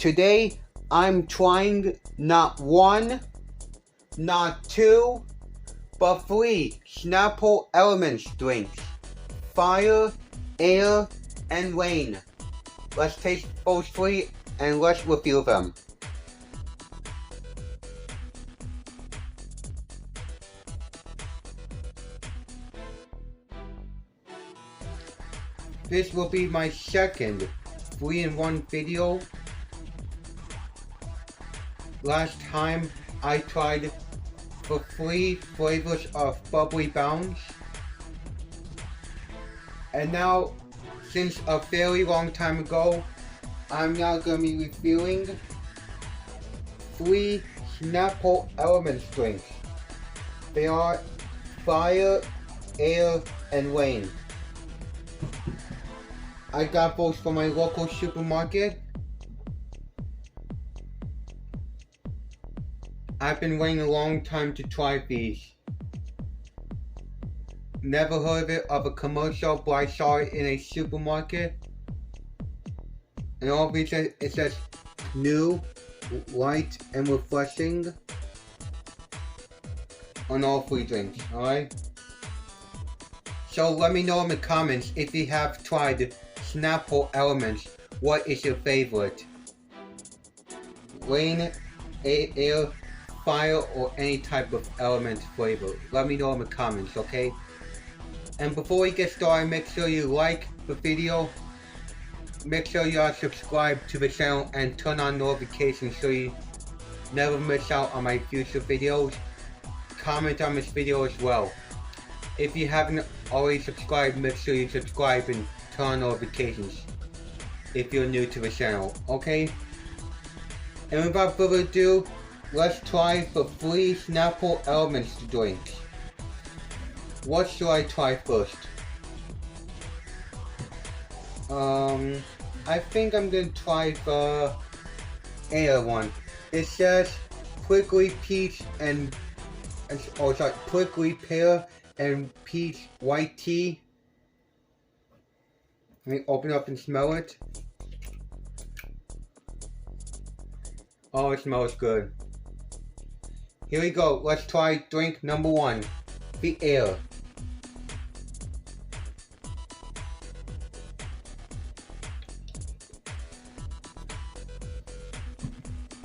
today I'm trying not one, not two, but three Snapple Elements drinks. Fire, air, and rain. Let's taste those three and let's review them. This will be my second 3-in-1 video. Last time I tried the 3 flavors of Bubbly Bounce. And now, since a very long time ago, I'm now going to be reviewing 3 Snapple Elements drinks. They are Fire, Air, and Rain. I got those from my local supermarket. I've been waiting a long time to try these. Never heard of a commercial, but I saw it in a supermarket. And all these it says new, light, and refreshing on all 3 drinks, alright? So let me know in the comments if you have tried Snapple Elements. What is your favorite? Rain, air, fire, or any type of element flavor? Let me know in the comments, okay? And before we get started, make sure you like the video. Make sure you are subscribed to the channel and turn on notifications so you never miss out on my future videos. Comment on this video as well. If you haven't already subscribed, make sure you subscribe and turn on notifications if you're new to the channel, okay? And without further ado, let's try the 3 Snapple Elements drinks. What should I try first? I think I'm gonna try the air one. It says prickly peach and prickly pear and peach white tea. Let me open up and smell it. Oh, it smells good. Here we go. Let's try drink number 1, the air.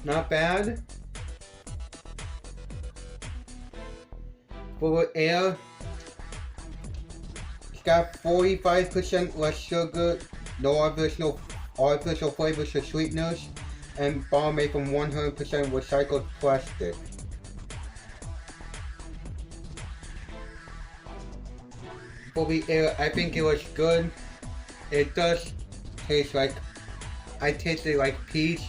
Not bad. For the air, it's got 45% less sugar, no artificial flavors or sweeteners, and bottle made from 100% recycled plastic. For the air, I think it was good. It does taste like, I tasted like peach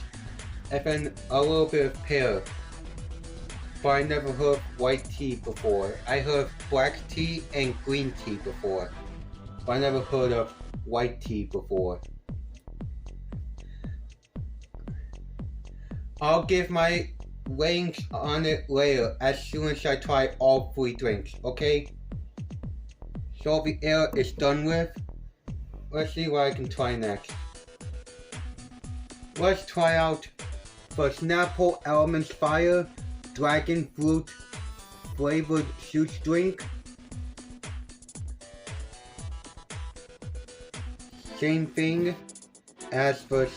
and then a little bit of pear. But I never heard white tea before. I heard black tea and green tea before. But I never heard of white tea before. I'll give my ratings on it later as soon as I try all 3 drinks, okay? So the air is done with. Let's see what I can try next. Let's try out the Snapple Elements Fire Dragon Fruit Flavored Juice Drink. Same thing as the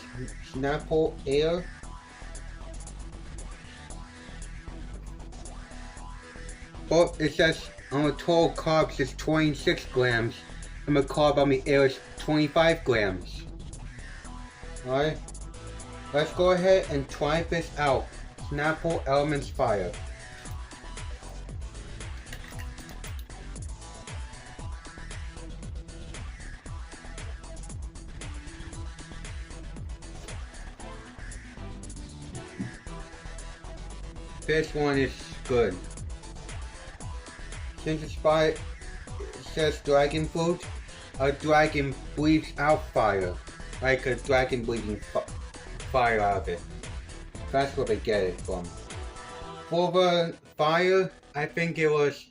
Snapple Air. But it says on the total carbs is 26 grams and the carb on the air is 25 grams. Alright, let's go ahead and try this out. Snapple Elements Fire. This one is good. Since it's fire, it says dragon fruit, a dragon breathes out fire. Like a dragon breathing fire out of it. That's where they get it from. For the fire, I think it was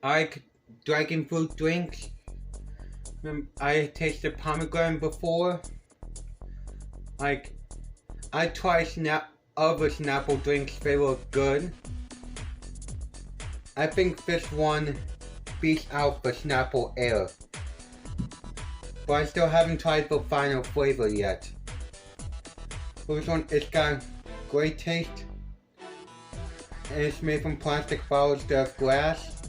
like dragon fruit drinks. I tasted pomegranate before. Like, I tried other Snapple drinks, they were good. I think this one beats out the Snapple Air. But I still haven't tried the final flavor yet. This one, it's got great taste. And it's made from plastic bottles instead of glass.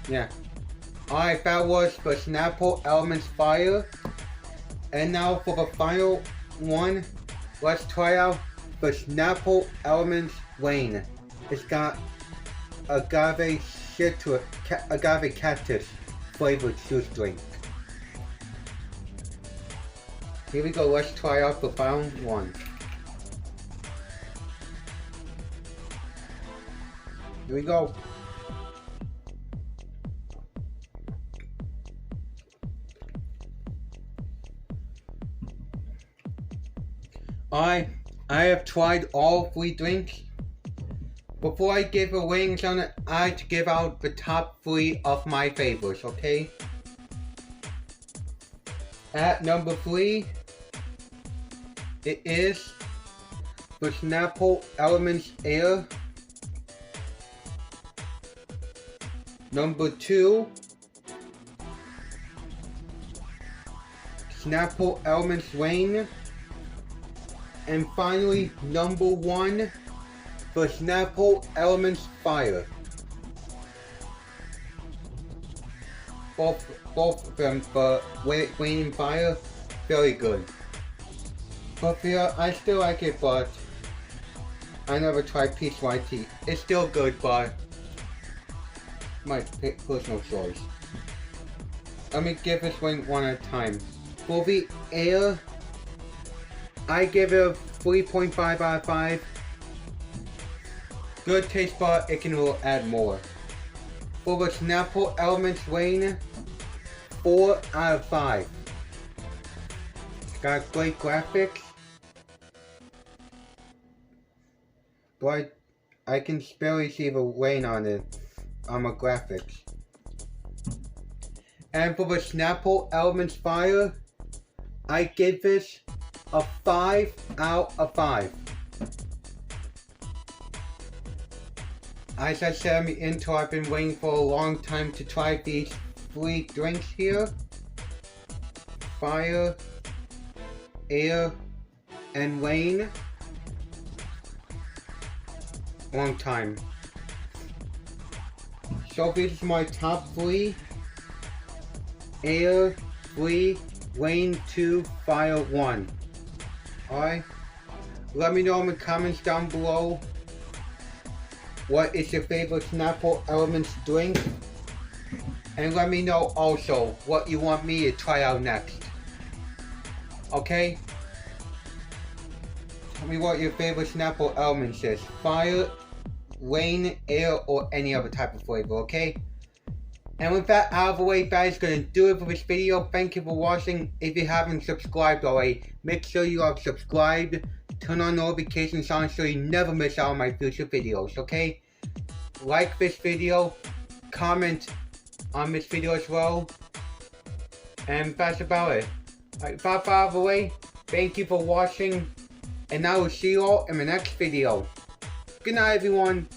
Yeah. Alright, that was the Snapple Elements Fire. And now for the final one, let's try out the Snapple Elements Rain. It's got agave cactus flavored juice drink. Here we go, let's try out the final one. Here we go. I have tried all 3 drinks. Before I give a ratings on it, I have to give out the top 3 of my favorites, okay? At number 3, it is the Snapple Elements Air. Number 2, Snapple Elements Rain. And finally, number 1, the Snapple Elements Fire. Both of them, the Rain and Fire, very good. But yeah, I still like it, but I never tried peach white tea. It's still good, but my personal choice. Let me give this one at a time. For the Air, I give it a 3.5 out of 5. Good taste, but it can add more. For the Snapple Elements Rain, 4 out of 5. It's got great graphics, but I can barely see the rain on it, on my graphics. And for the Snapple Elements Fire, I give this a 5 out of 5. As I said in the intro, I've been waiting for a long time to try these 3 drinks here. Fire, Air, and Rain. Long time. So these are my top 3. Air 3, Rain 2, Fire 1. Alright? Let me know in the comments down below what is your favorite Snapple Elements drink. And let me know also what you want me to try out next. Okay? Tell me what your favorite Snapple Elements is. Fire, Rain, Air, or any other type of flavor, okay? And with that out of the way, that is going to do it for this video. Thank you for watching. If you haven't subscribed already, make sure you are subscribed. Turn on notifications on so you never miss out on my future videos, okay? Like this video, comment on this video as well. And that's about it. Alright, that out of the way, thank you for watching. And I will see you all in the next video. Good night, everyone.